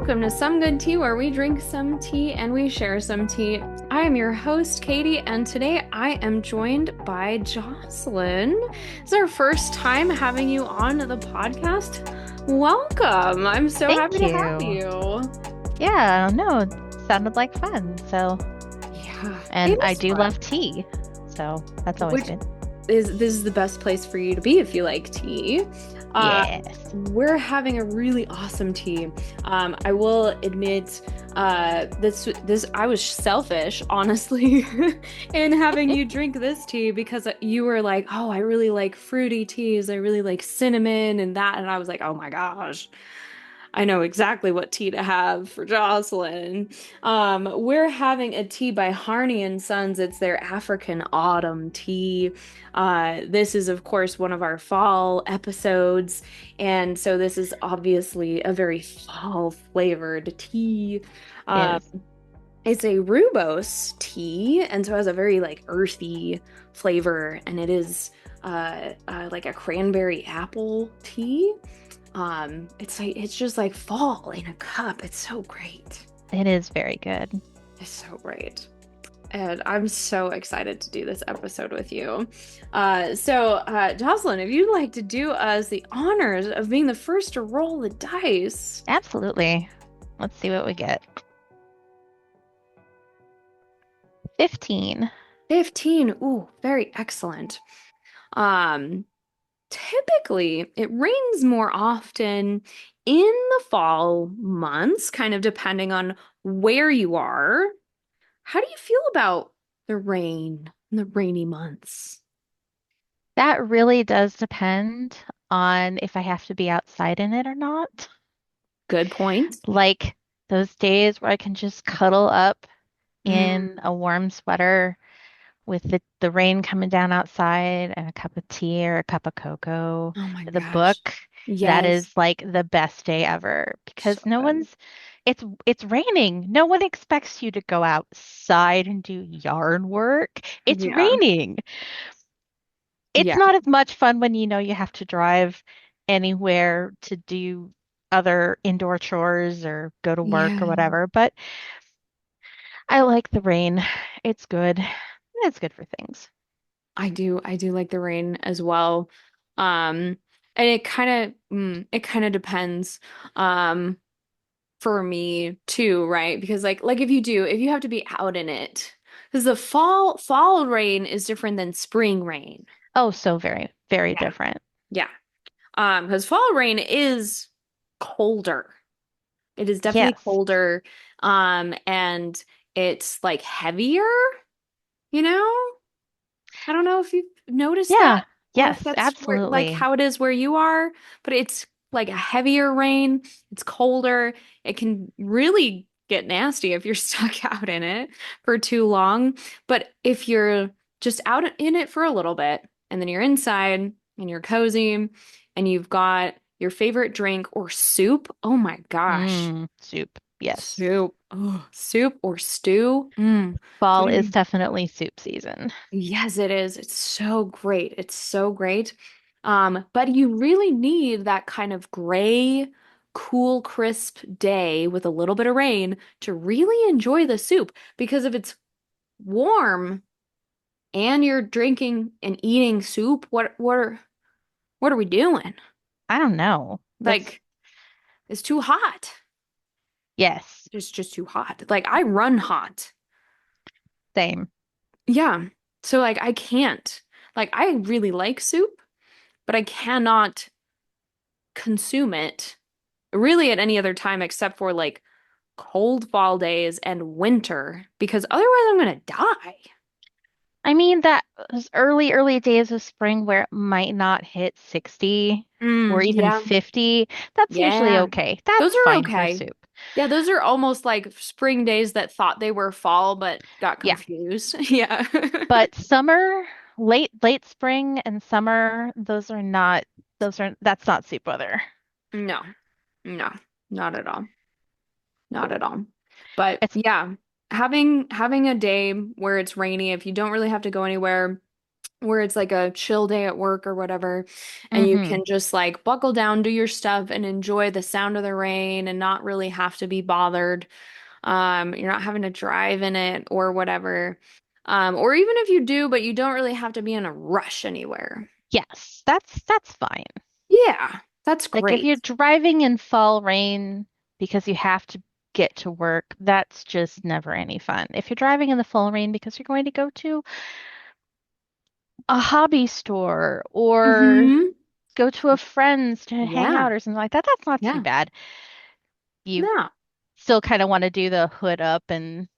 welcome to Some Good Tea, where we drink some tea and we share some tea. I am your host, Katie, and today I am joined by Jocelyn. It's our first time having you on the podcast. Welcome. I'm so happy Thank to have you. you. Yeah, no, it sounded like fun. So, Yeah, it and I is do fun. love tea. So that's always Which good. is this is the best place for you to be if you like tea. Uh, Yes. we're having a really awesome tea. I will admit, this I was selfish, honestly, in having you drink this tea because you were like, "Oh, I really like fruity teas. I really like cinnamon and that," and I was like, "Oh my gosh." I know exactly what tea to have for Jocelyn. We're having a tea by Harney and Sons. It's their African autumn tea. This is, of course, one of our fall episodes, and so this is obviously a very fall flavored tea. Um, Is. it's a rooibos tea, and so it has a very like earthy flavor, and it is like a cranberry apple tea. It's just like fall in a cup. It's so great. It is very good. It's so great. And I'm so excited to do this episode with you. Jocelyn, if you'd like to do us the honors of being the first to roll the dice. Absolutely. Let's see what we get. 15. 15. Ooh, very excellent. Um, Typically, it rains more often in the fall months, kind of depending on where you are. How do you feel about the rain in the rainy months? That really does depend on if I have to be outside in it or not. Good point. Like those days where I can just cuddle up in Mm, a warm sweater with the rain coming down outside and a cup of tea or a cup of cocoa oh my with a gosh. book, that Yes. is like the best day ever So because no good. one's it's raining. No one expects you to go outside and do yard work. It's Yeah. raining. It's Yeah. not as much fun when you know you have to drive anywhere to do other indoor chores or go to work or Yeah. whatever, but I like the rain. It's good. It's good for things. I do like the rain as well. And it kind of depends for me too, right? Because like if you have to be out in it, because the fall rain is different than spring rain. Oh, so very, very Yeah. different. Yeah. Because fall rain is colder. It is definitely Yes. colder. And it's like heavier, you know? I don't know if you've noticed that Yeah. or if Yes, that's where like absolutely. how it is where you are, but it's like a heavier rain. It's colder. It can really get nasty if you're stuck out in it for too long. But if you're just out in it for a little bit and then you're inside and you're cozy and you've got your favorite drink or soup, oh my gosh. Soup. Yes. Soup. Oh, soup or stew. Fall is Putting definitely soup season. Yes, it is. It's so great. It's so great. But you really need that kind of gray, cool, crisp day with a little bit of rain to really enjoy the soup. Because if it's warm and you're drinking and eating soup, what are we doing? I don't know. That's Like, it's too hot. yes, It's just too hot. Like I run hot. same. Yeah. So like I can't. Like I really like soup, but I cannot consume it really at any other time except for like cold fall days and winter because otherwise I'm gonna die. I mean that those early days of spring where it might not hit 60 or even Yeah. 50, that's usually Yeah. okay. Those That's are fine for okay. soup. Yeah, those are almost like spring days that thought they were fall but got Yeah. confused. Yeah. But summer, late spring and summer, that's not soup weather. No, no, not at all. Not at all. But It's yeah, having a day where it's rainy, if you don't really have to go anywhere, where it's like a chill day at work or whatever, and you Mm-hmm. can just like buckle down, do your stuff, and enjoy the sound of the rain and not really have to be bothered. You're not having to drive in it or whatever. Or even if you do, but you don't really have to be in a rush anywhere. Yes, that's fine. Yeah, that's Like if great. you're driving in fall rain because you have to get to work, that's just never any fun. If you're driving in the fall rain because you're going to go to a hobby store or Hmm. go to a friend's to hang Yeah, out or something like that, that's not too yeah. bad. You No, still kind of want to do the hood up and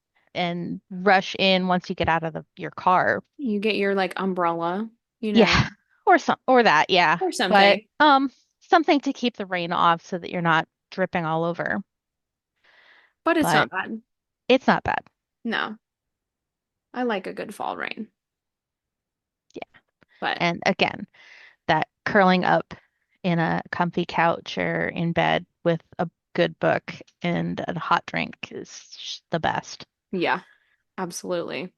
rush in once you get out of your car. you get your like umbrella, you know, Yeah. Or that, yeah. or But something, something to keep the rain off so that you're not dripping all over. but it's But not bad. it's not bad. No, I like a good fall rain, Yeah. but And again, that curling up in a comfy couch or in bed with a good book and a hot drink is just the best. yeah, absolutely.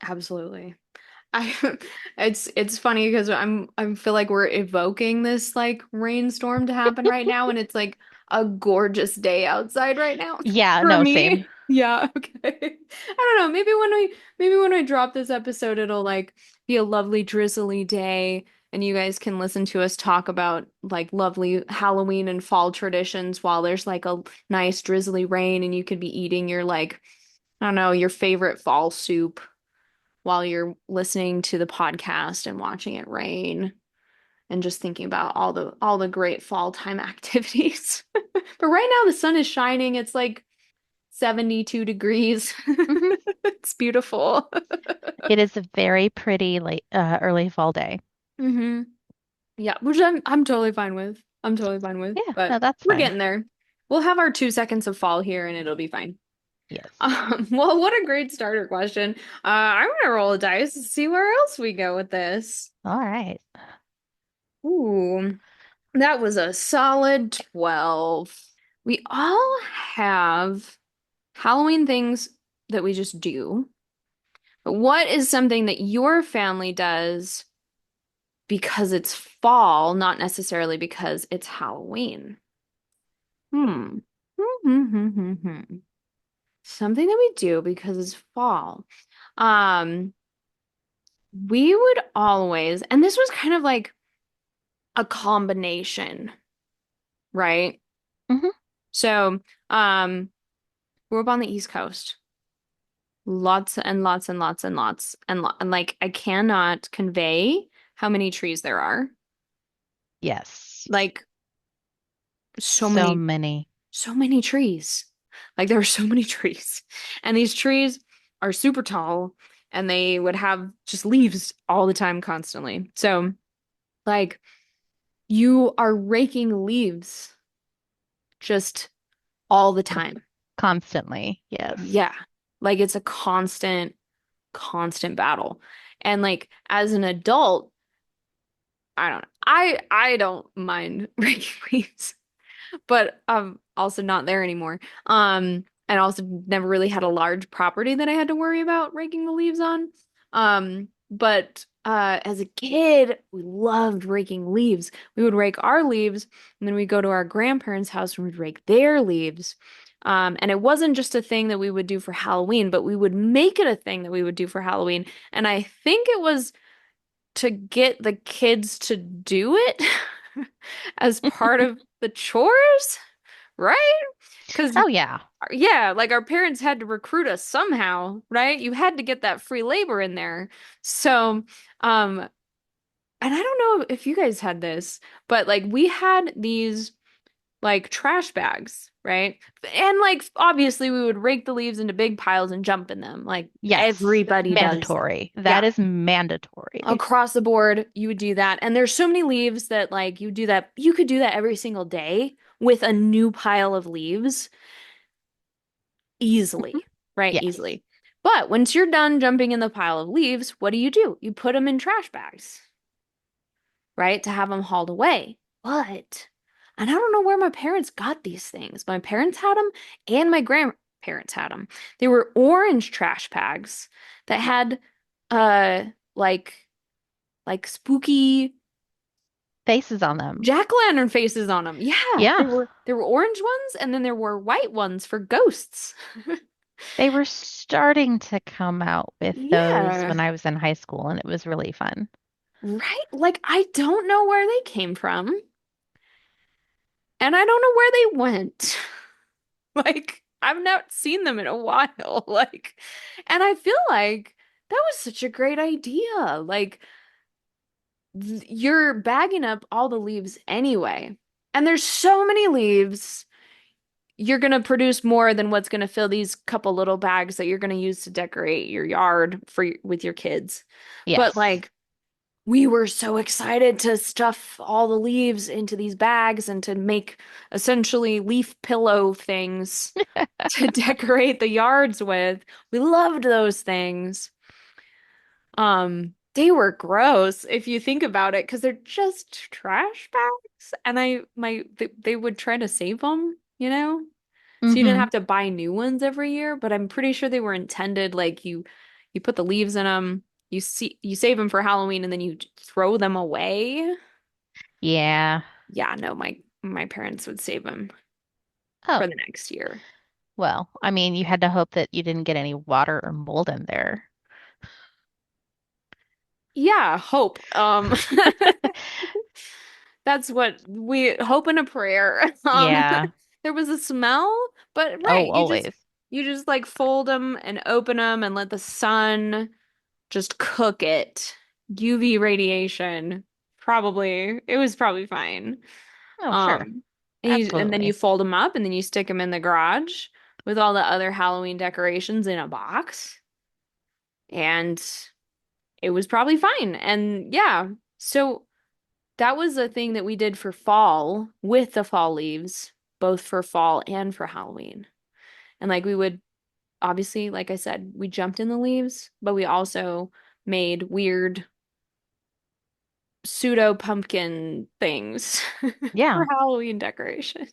Absolutely. I it's funny because I feel like we're evoking this like rainstorm to happen right now and it's like a gorgeous day outside right now Yeah, for no, same. me. Yeah, okay. I don't know. Maybe when we drop this episode it'll like be a lovely drizzly day and you guys can listen to us talk about like lovely Halloween and fall traditions while there's like a nice drizzly rain and you could be eating your like I don't know, your favorite fall soup while you're listening to the podcast and watching it rain and just thinking about all the great fall time activities. But right now the sun is shining. It's like 72 degrees. Hmm. It's beautiful. It is a very pretty late early fall day. Hmm. Yeah, which I'm totally fine with. I'm totally fine with, Yeah, but no, that's we're fine. getting there. We'll have our 2 seconds of fall here and it'll be fine. Yes. Well, what a great starter question. I'm gonna roll a dice to see where else we go with this. All right. Ooh. That was a solid 12. We all have Halloween things that we just do. But what is something that your family does because it's fall, not necessarily because it's Halloween? Hmm. Something that we do because it's fall. Um, we would always, and this was kind of like a combination, right? Hmm. So, we're up on the East Coast. Lots and lots and lots and lots and like I cannot convey how many trees there are. Yes. Like so So many many. so many trees. Like there are so many trees. And these trees are super tall and they would have just leaves all the time constantly. So like you are raking leaves just all the time. Constantly. Yes. Yeah. Like it's a constant battle. And like as an adult, I don't know. I don't mind raking leaves, but I'm also not there anymore. And also never really had a large property that I had to worry about raking the leaves on. But as a kid, we loved raking leaves. We would rake our leaves, and then we'd go to our grandparents' house and we'd rake their leaves. And it wasn't just a thing that we would do for Halloween, but we would make it a thing that we would do for Halloween. And I think it was to get the kids to do it as part of the chores, right? Because, Oh yeah. yeah, like our parents had to recruit us somehow, right? You had to get that free labor in there. So, and I don't know if you guys had this, but like we had these like trash bags, right? And like obviously we would rake the leaves into big piles and jump in them. Like Yes. everybody does that. Mandatory. That Yeah, is mandatory. across the board, you would do that. And there's so many leaves that like you do that, you could do that every single day with a new pile of leaves Mhm. easily, right? Yes. Easily. But once you're done jumping in the pile of leaves, what do? You put them in trash bags, right? To have them hauled away. But, and I don't know where my parents got these things. My parents had them and my grandparents had them. They were orange trash bags that had like spooky Faces on them. jack-o'-lantern faces on them. Yeah, Yeah, there were orange ones and then there were white ones for ghosts. they were starting to come out with those Yeah, when I was in high school, and it was really fun. right? Like I don't know where they came from and I don't know where they went. Like I've not seen them in a while. Like and I feel like that was such a great idea. Like you're bagging up all the leaves anyway. And there's so many leaves. You're going to produce more than what's going to fill these couple little bags that you're going to use to decorate your yard for with your kids. But Yes. like we were so excited to stuff all the leaves into these bags and to make essentially leaf pillow things to decorate the yards with. We loved those things. They were gross if you think about it, because they're just trash bags. And they would try to save them, you know? So you didn't Mm-hmm. have to buy new ones every year, but I'm pretty sure they were intended like you put the leaves in them, you save them for Halloween and then you throw them away. Yeah. Yeah, no, my parents would save them Oh, for the next year. well, I mean, you had to hope that you didn't get any water or mold in there. Yeah, hope. That's what we hope in a prayer. Yeah. There was a smell, but Oh, right, always. you just like fold them and open them and let the sun just cook it. UV radiation. Probably, it was probably fine. Oh, sure. Um, and then you Absolutely. fold them up and then you stick them in the garage with all the other Halloween decorations in a box. And it was probably fine. And yeah, so that was a thing that we did for fall with the fall leaves, both for fall and for Halloween. And like we would obviously, like I said, we jumped in the leaves, but we also made weird pseudo pumpkin things for Yeah. Halloween decorations.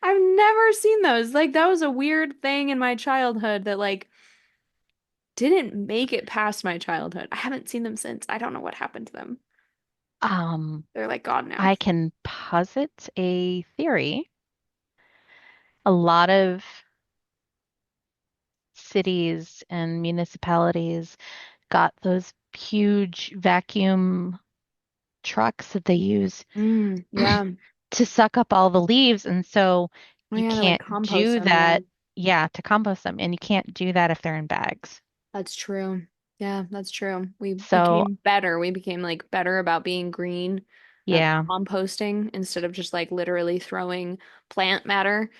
I've never seen those. Like that was a weird thing in my childhood that like didn't make it past my childhood. I haven't seen them since. I don't know what happened to them. Um, They're like gone now. I can posit a theory. A lot of cities and municipalities got those huge vacuum trucks that they use Yeah. to suck up all the leaves. And so Oh you yeah, to like can't compost do them, yeah. that. Yeah, to compost them. And you can't do that if they're in bags. That's true. Yeah, that's true. We So, became better. We became like better about being green, yeah, composting instead of just like literally throwing plant matter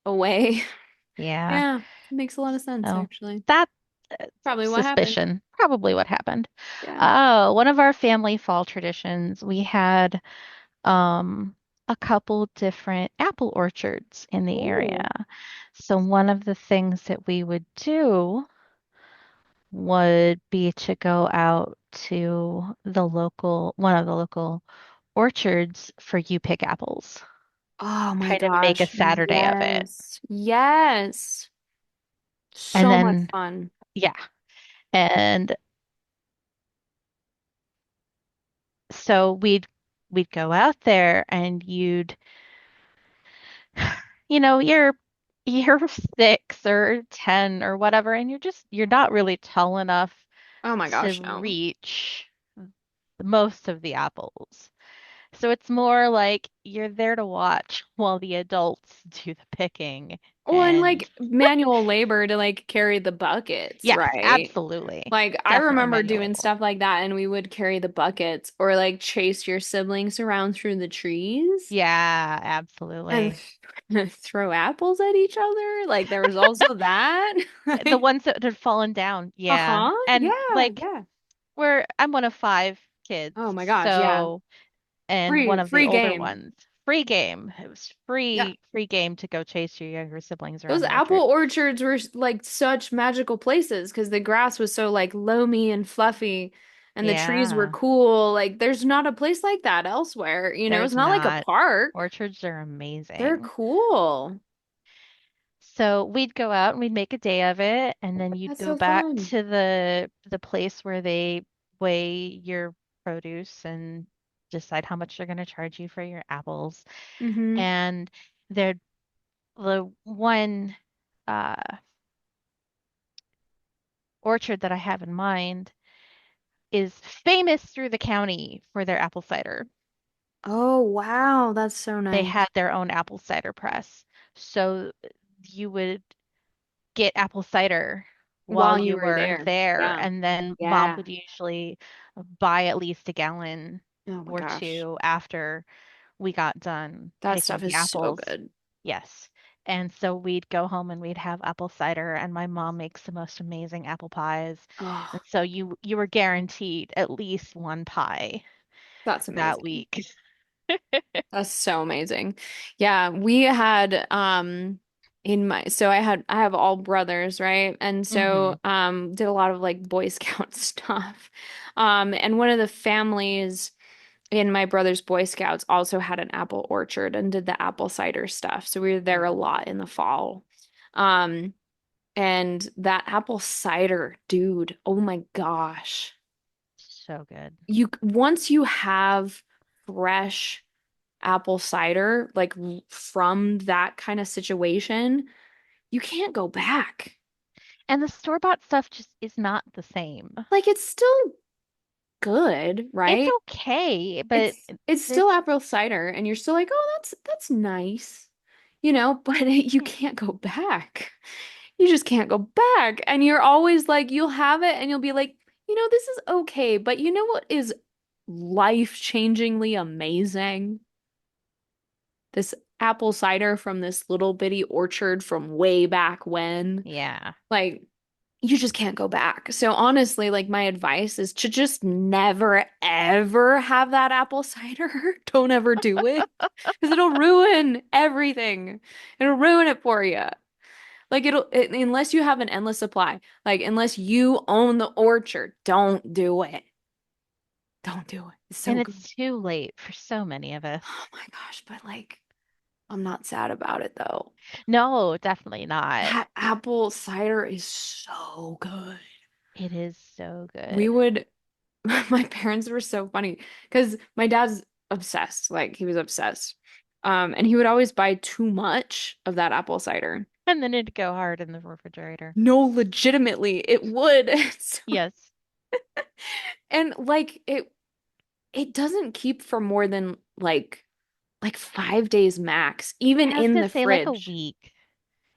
away. yeah. Yeah, makes a lot of sense So actually. that Probably what happened. suspicion, probably what happened. Yeah. Oh, one of our family fall traditions, we had um a couple different apple orchards in the area. Oh. So one of the things that we would do would be to go out to one of the local orchards for you pick apples. Oh my Kind of make a gosh. Saturday of it. Yes. Yes. And So much then, fun. yeah. And so we'd go out there and you're 6 or 10 or whatever, and you're not really tall enough Oh my to gosh, no. reach most of the apples. So it's more like you're there to watch while the adults do the picking. Well, and And like manual labor to like carry the buckets, yes, right? absolutely. Like I Definitely remember manual doing label. stuff like that and we would carry the buckets or like chase your siblings around through the trees Yeah, and absolutely. throw apples at each other. Like there was also that. The Like, ones that had fallen down, yeah. uh-huh. And Yeah, like yeah. I'm one of 5 kids, Oh my gosh, yeah. so and one of the Free older game. ones. Free game. It was Yeah. free game to go chase your younger siblings around Those the apple orchard. orchards were like such magical places because the grass was so like loamy and fluffy and the trees were Yeah, cool. Like there's not a place like that elsewhere. You know, it's there's not like a not. park. Orchards are They're amazing. cool. So we'd go out and we'd make a day of it, and then you'd That's go so back fun. to the place where they weigh your produce and decide how much they're going to charge you for your apples. Mm-hmm. And there, the one uh, orchard that I have in mind is famous through the county for their apple cider. Oh, wow. That's so They had nice. their own apple cider press. So you would get apple cider while While you you were were there. there, Yeah. and then mom Yeah. would usually buy at least a gallon Oh my or gosh. two after we got done That picking stuff the is so apples. good. Yes. And so we'd go home and we'd have apple cider, and my mom makes the most amazing apple pies. And Oh, so you were guaranteed at least one pie that's that amazing. week. That's so amazing. Yeah, we had in my so I have all brothers, right? And Hmm. so did a lot of like Boy Scout stuff. And one of the families in my brother's Boy Scouts also had an apple orchard and did the apple cider stuff. So we were there a Ooh, lot in the fall. Um and that apple cider, dude, oh my gosh. so good. You once you have fresh apple cider, like from that kind of situation, you can't go back. And the store-bought stuff just is not the same. Like it's still good, It's right? okay, but It's there's still apple cider, and you're still like, oh, that's nice, but you can't go back. You just can't go back, and you're always like, you'll have it, and you'll be like, this is okay, but you know what is life-changingly amazing? This apple cider from this little bitty orchard from way back when. yeah. Like, you just can't go back. So honestly, like my advice is to just never ever have that apple cider. Don't ever do it because it'll ruin everything. It'll ruin it for you. Like unless you have an endless supply, like unless you own the orchard, don't do it. Don't do it. It's so And good. it's too late for so many of us. Oh my gosh, but like I'm not sad about it though. No, definitely not. That apple cider is so good. It is so We good. would, my parents were so funny because my dad's obsessed. Like he was obsessed. And he would always buy too much of that apple cider. And then it'd go hard in the refrigerator. No, legitimately, it would. Yes. And like it doesn't keep for more than like 5 days max, even I was in gonna the say like a fridge. week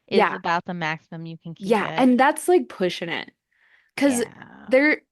is Yeah. about the maximum you can keep Yeah. it. And that's like pushing it. Because Yeah. there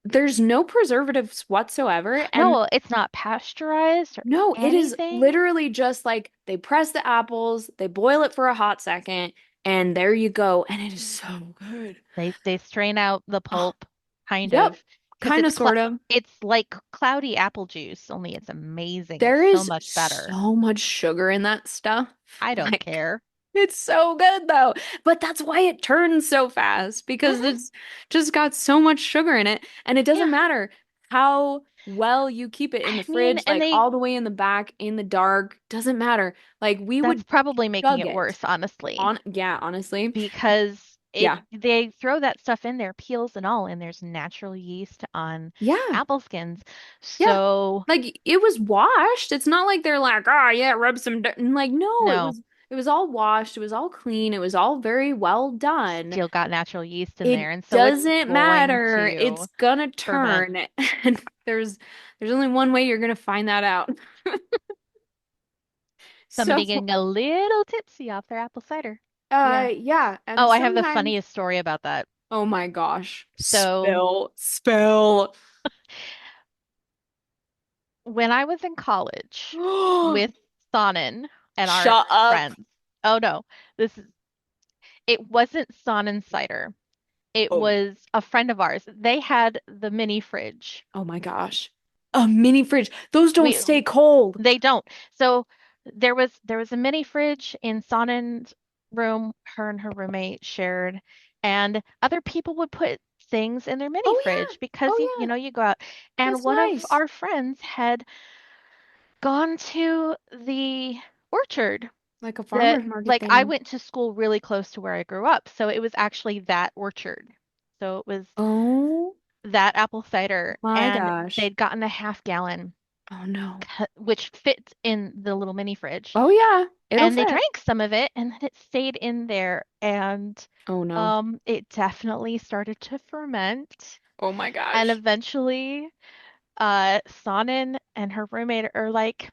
there's no preservatives whatsoever. And No, it's not pasteurized or no, it is anything. literally just like they press the apples, they boil it for a hot second, and there you go. And it is so good. They strain out the Oh, pulp, kind yep. of, because Kind of, sort of. it's like cloudy apple juice, only it's amazing. It's There so is much better. so much sugar in that stuff. I don't Like, care. it's so good though. But that's why it turns so fast because Hmm. it's just got so much sugar in it. And it Yeah. doesn't matter how well you keep it in I the mean, fridge, and like they all the way in the back in the dark, doesn't matter. Like we that's would probably making chug it it. worse, honestly, Yeah, honestly. because it Yeah. they throw that stuff in there, peels and all, and there's natural yeast on Yeah. apple skins. Yeah. So, Like it was washed. It's not like they're like, oh yeah, rub some dirt. And like, no, no, it was all washed, it was all clean, it was all very well done. still got natural yeast in It there, and so it's doesn't going matter. It's to gonna ferment. turn. And there's only one way you're gonna find that out. So Somebody getting a little tipsy off their apple cider. Yeah. yeah, and Oh, I have the sometimes funniest story about that. oh my gosh. So, Spill. when I was in college with Sonnen and our Shut up. friends, oh no, this is it wasn't Sonnen cider. It Oh. was a friend of ours. They had the mini fridge. Oh my gosh. A mini fridge. Those don't We stay cold. They don't. So there was a mini fridge in Sonnen's room, her and her roommate shared, and other people would put things in their mini Oh yeah. fridge because you Oh you yeah. know you go out. And That's one of nice. our friends had gone to the orchard Like a That farmer's market like I thing. went to school really close to where I grew up, so it was actually that orchard. So it was Oh that apple cider, my and gosh. they'd gotten a half gallon, Oh no. which fits in the little mini fridge. Oh yeah, it'll And they fit. drank some of it, and then it stayed in there, and Oh no. it definitely started to ferment. Oh my And gosh. eventually, Sonnen and her roommate are like,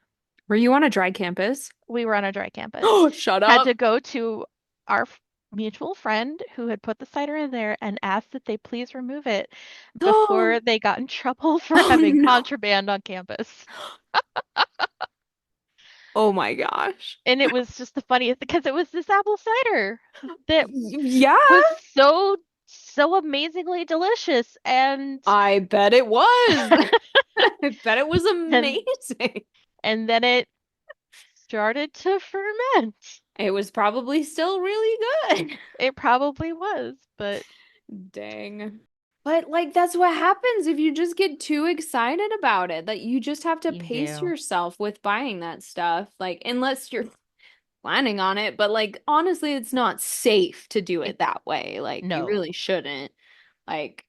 Were you on a dry campus? we were on a dry campus, Oh, shut had to up. go to our mutual friend who had put the cider in there and asked that they please remove it before they got in trouble for Oh having no. contraband on campus. Oh my gosh. And it was just the funniest because it was this apple cider that Yeah, was so amazingly delicious I bet it was. I bet it was and amazing. and then it started to ferment. It was probably still really good. It probably was, but Dang. But like that's what happens if you just get too excited about it. That you just have to you pace do. yourself with buying that stuff. Like unless you're planning on it, but like honestly, it's not safe to do It it that way. Like you no. really shouldn't. Like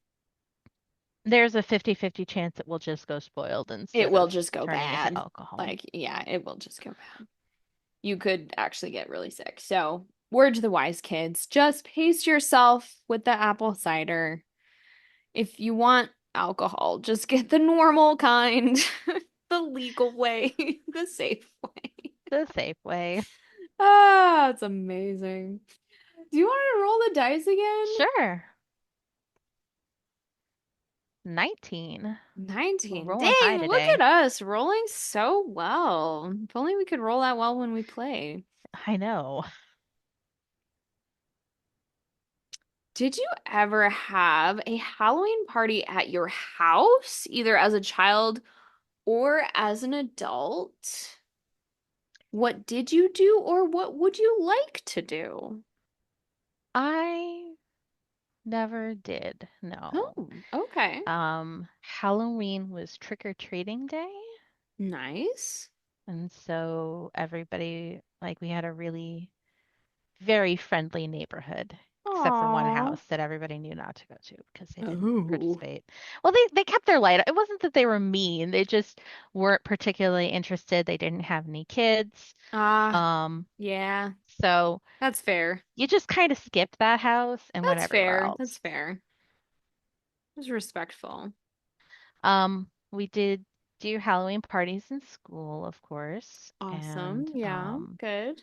There's a 50-50 chance it will just go spoiled it instead will of just go turning into bad. alcohol. Like yeah, it will just go bad. You could actually get really sick. So, word to the wise kids, just pace yourself with the apple cider. If you want alcohol, just get the normal kind, the legal way, the safe way. The safe way. Ah, it's amazing. Do you want to roll the dice again? Sure. 19. We're 19. rolling high Dang, look at today. us rolling so well. If only we could roll that well when we play. I know. Did you ever have a Halloween party at your house, either as a child or as an adult? What did you do, or what would you like to do? I never did. No. Oh, okay. Halloween was trick-or-treating day, Nice. and so everybody, like, we had a really very friendly neighborhood, except for one Aw. house that everybody knew not to go to because they didn't Oh. participate. Well, they kept their light. It wasn't that they were mean. They just weren't particularly interested. They didn't have any kids. Ah, Um, yeah. so That's fair. you just kind of skipped that house and went That's everywhere fair. That's else. fair. It's respectful. We did do Halloween parties in school, of course, Awesome. and Yeah, good.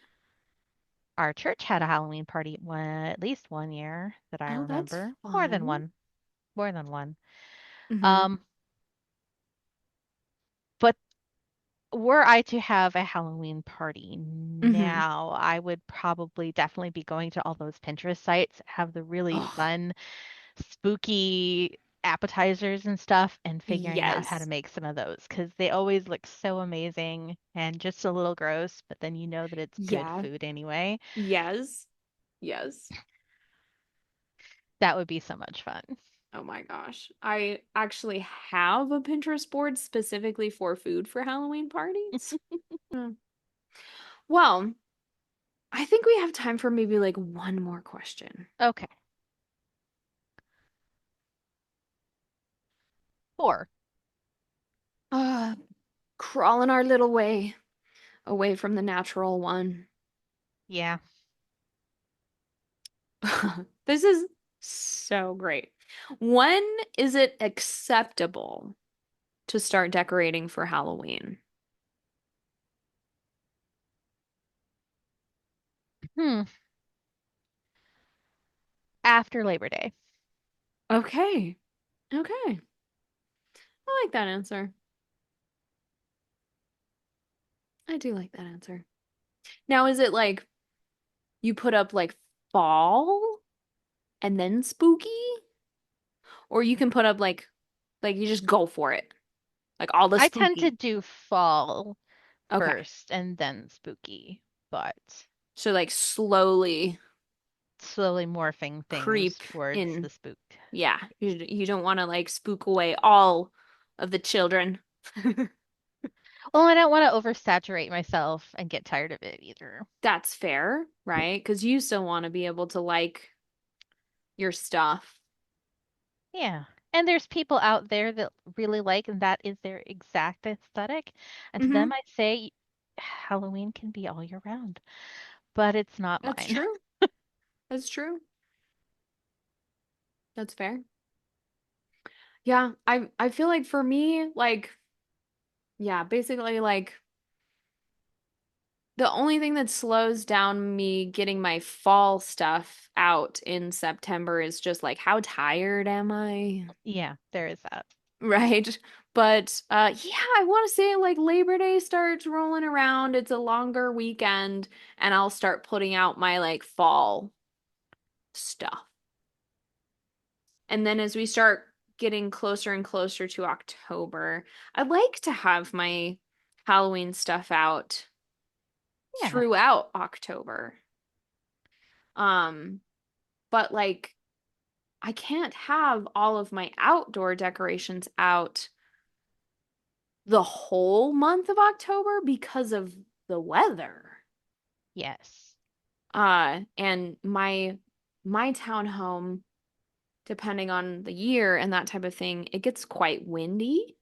our church had a Halloween party at least one year that I Oh, that's remember. fun. More than one. Hmm. Um, but were I to have a Halloween party Hmm. now, I would probably definitely be going to all those Pinterest sites, have the really Oh, fun, spooky appetizers and stuff, and figuring out how to yes. make some of those because they always look so amazing and just a little gross, but then you know that it's good Yeah. food anyway. Yes. Yes. That would be so much fun. Oh my gosh. I actually have a Pinterest board specifically for food for Halloween parties. Hmm. Well, I think we have time for maybe like one more question. Okay. 4. Uh, crawling our little way away from the natural one. Yeah. This is so great. When is it acceptable to start decorating for Halloween? Hmm. After Labor Day. Okay. Okay. I like that answer. I do like that answer. Now, is it like you put up like fall and then spooky? Or you can put up like you just go for it. Like all the I tend to spooky. do fall Okay. first and then spooky, but So like slowly slowly morphing things creep towards in. the spook. Yeah, you don't want to like spook away all of the children. Well, I don't want to oversaturate myself and get tired of it either. That's fair, right? Because you still want to be able to like your stuff. Yeah. And there's people out there that really like, and that is their exact aesthetic. And to them, Hmm. I say Halloween can be all year round, but it's not That's mine. true. That's true. That's fair. Yeah, I feel like for me, like, yeah, basically like the only thing that slows down me getting my fall stuff out in September is just like how tired am I? Yeah, there is that. Right? But yeah, I want to say like Labor Day starts rolling around. It's a longer weekend and I'll start putting out my like fall stuff. And then as we start getting closer and closer to October, I'd like to have my Halloween stuff out Yeah. throughout October. Um, but like I can't have all of my outdoor decorations out the whole month of October because of the weather. Yes. And my townhome, depending on the year and that type of thing, it gets quite windy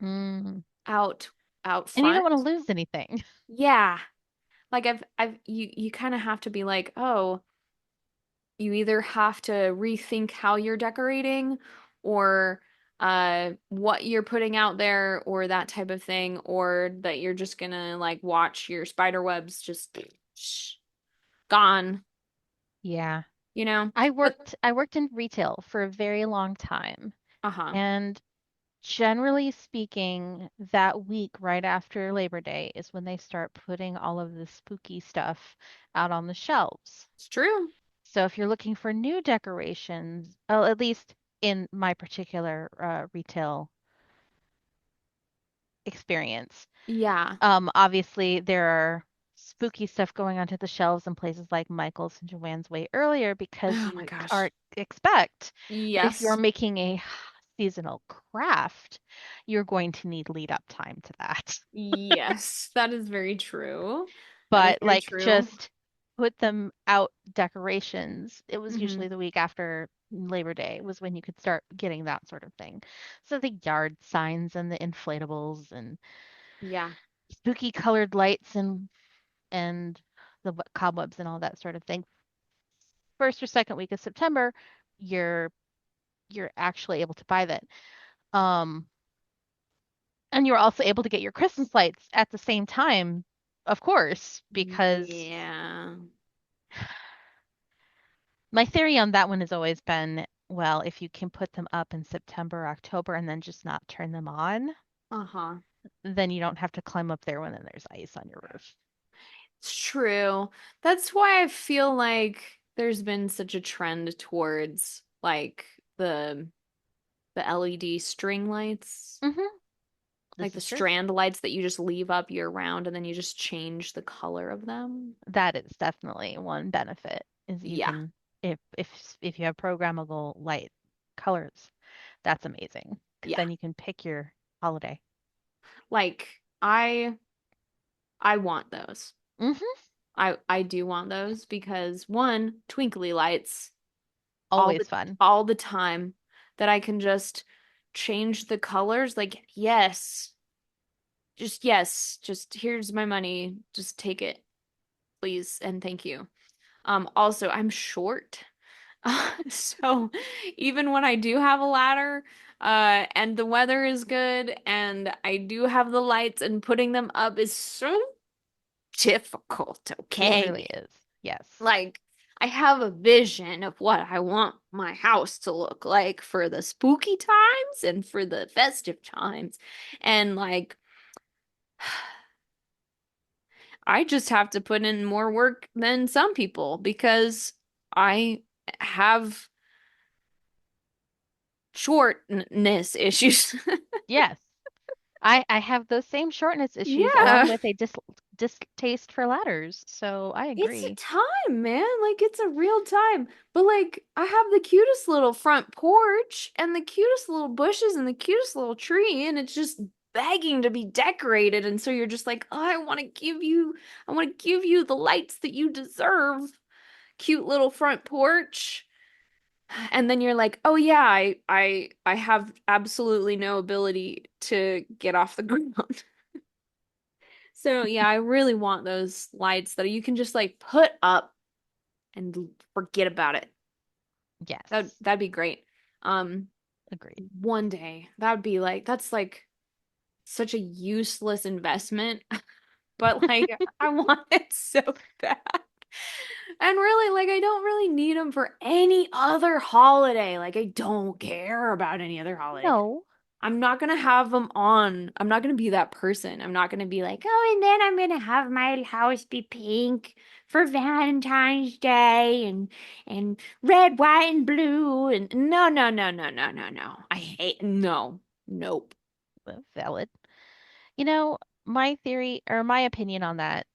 Mm. out out And you don't front. want to lose anything. Yeah. Like you kind of have to be like, "Oh, you either have to rethink how you're decorating or what you're putting out there or that type of thing, or that you're just gonna like watch your spider webs just gone, Yeah. you know? I But worked I worked in retail for a very long time, uh-huh. and generally speaking, that week right after Labor Day is when they start putting all of the spooky stuff out on the shelves. It's true. So if you're looking for new decorations, well, at least in my particular retail experience, Yeah. obviously there are spooky stuff going onto the shelves in places like Michael's and Joann's way earlier because Oh my you gosh. are expect. But if you're Yes. making a seasonal craft, you're going to need lead up time to that. Yes, that is very true. That is But very like true. just put them out decorations. It was Hmm. usually the week after Labor Day was when you could start getting that sort of thing. So the yard signs and the inflatables and Yeah. spooky colored lights and the cobwebs and all that sort of thing. First or second week of September, you're you're actually able to buy that. Um, and you're also able to get your Christmas lights at the same time, of course, because Yeah. my theory on that one has always been, well, if you can put them up in September, October, and then just not turn them on, Uh-huh. then you don't have to climb up there when then there's ice on your roof. It's true. That's why I feel like there's been such a trend towards like the LED string lights, Hmm. like This the is true. strand lights that you just leave up year round and then you just change the color of them. That is definitely one benefit is you Yeah. can if you have programmable light colors, that's amazing because Yeah. then you can pick your holiday. Like I want those. Hmm. I do want those because one, twinkly lights all the Always fun. all the time that I can just change the colors like yes, just here's my money. Just take it, please, and thank you. Also, I'm short. So even when I do have a ladder, and the weather is good and I do have the lights and putting them up is so difficult, It okay? really is. Yes. Like I have a vision of what I want my house to look like for the spooky times and for the festive times. And like I just have to put in more work than some people because I have shortness issues. Yes. I have those same shortness issues along Yeah. with a distaste for ladders, so I It's a agree. time, man. Like it's a real time. But like I have the cutest little front porch and the cutest little bushes and the cutest little tree and it's just begging to be decorated. And so you're just like, oh, I want to give you the lights that you deserve. Cute little front porch. And then you're like, oh yeah, I have absolutely no ability to get off the ground. So yeah, I really want those lights that you can just like put up and forget about it. Yes. That'd be great. Um, Agreed. one day that would be like that's like such a useless investment, but like I want it so bad. And really, like I don't really need them for any other holiday. Like I don't care about any other holiday. No. I'm not gonna have them on. I'm not gonna be that person. I'm not gonna be like, oh, and then I'm gonna have my house be pink for Valentine's Day and red, white, and blue. And no, no, no, no, no, no, no. I hate no, nope. Valid. You know, my theory or my opinion on that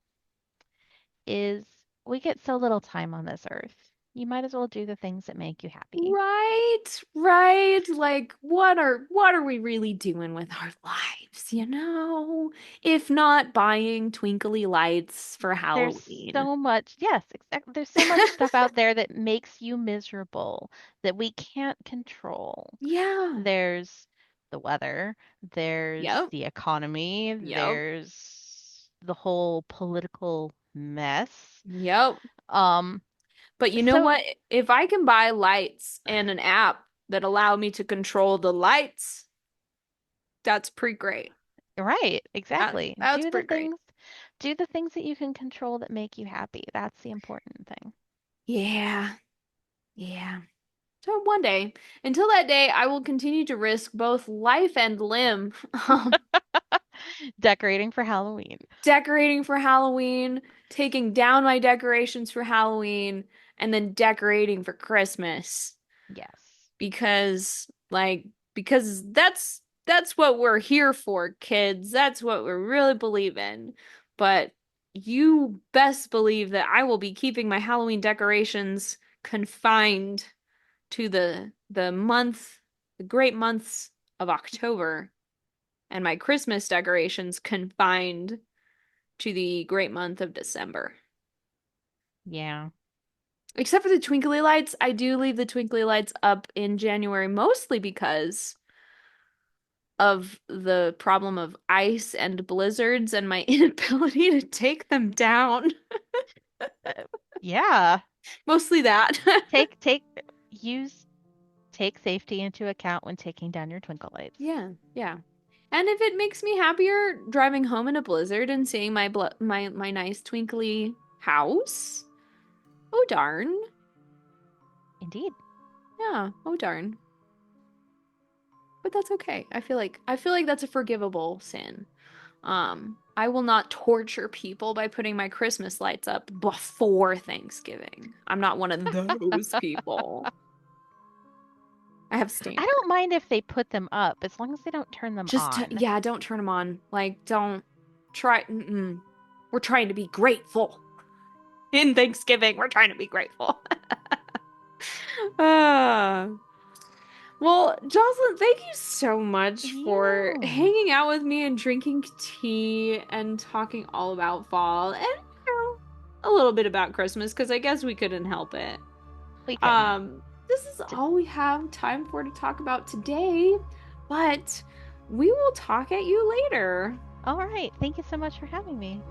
is we get so little time on this earth. You might as well do the things that make you happy. Right, right. Like, what are we really doing with our lives, you know? If not buying twinkly lights for There's Halloween. so much, yes, exactly. There's so much stuff out there that makes you miserable that we can't control. Yeah. There's the weather, there's Yep. the economy, Yep. there's the whole political mess. Yep. Um, But you know so what? If I can buy lights and an app that allow me to control the lights, that's pretty great. right, That exactly. that's pretty great. Do the things that you can control that make you happy. That's the important thing. Yeah. Yeah. So one day, until that day, I will continue to risk both life and limb, Decorating for Halloween. decorating for Halloween, taking down my decorations for Halloween, and then decorating for Christmas. Yes. Because because that's what we're here for, kids. That's what we really believe in. But you best believe that I will be keeping my Halloween decorations confined to the great months of October, and my Christmas decorations confined to the great month of December. Yeah. Except for the twinkly lights, I do leave the twinkly lights up in January mostly because of the problem of ice and blizzards and my inability to take them down. Uh, yeah. Mostly that. Take take use take safety into account when taking down your twinkle lights. Yeah, yeah. And if it makes me happier driving home in a blizzard and seeing my nice twinkly house, oh darn. Indeed. Yeah, oh darn. But that's okay. I feel like that's a forgivable sin. I will not torture people by putting my Christmas lights up before Thanksgiving. I'm not one of those people. I have I standards. don't mind if they put them up as long as they don't turn them on. Yeah, don't turn them on. Like, don't try. We're trying to be grateful. In Thanksgiving, we're trying to be grateful. Ah. Well, Jocelyn, thank you so much for Yeah. hanging out with me and drinking tea and talking all about fall and a little bit about Christmas because I guess we couldn't help it. We couldn't. This is all we have time for to talk about today, but we will talk at you later. All right. Thank you so much for having me.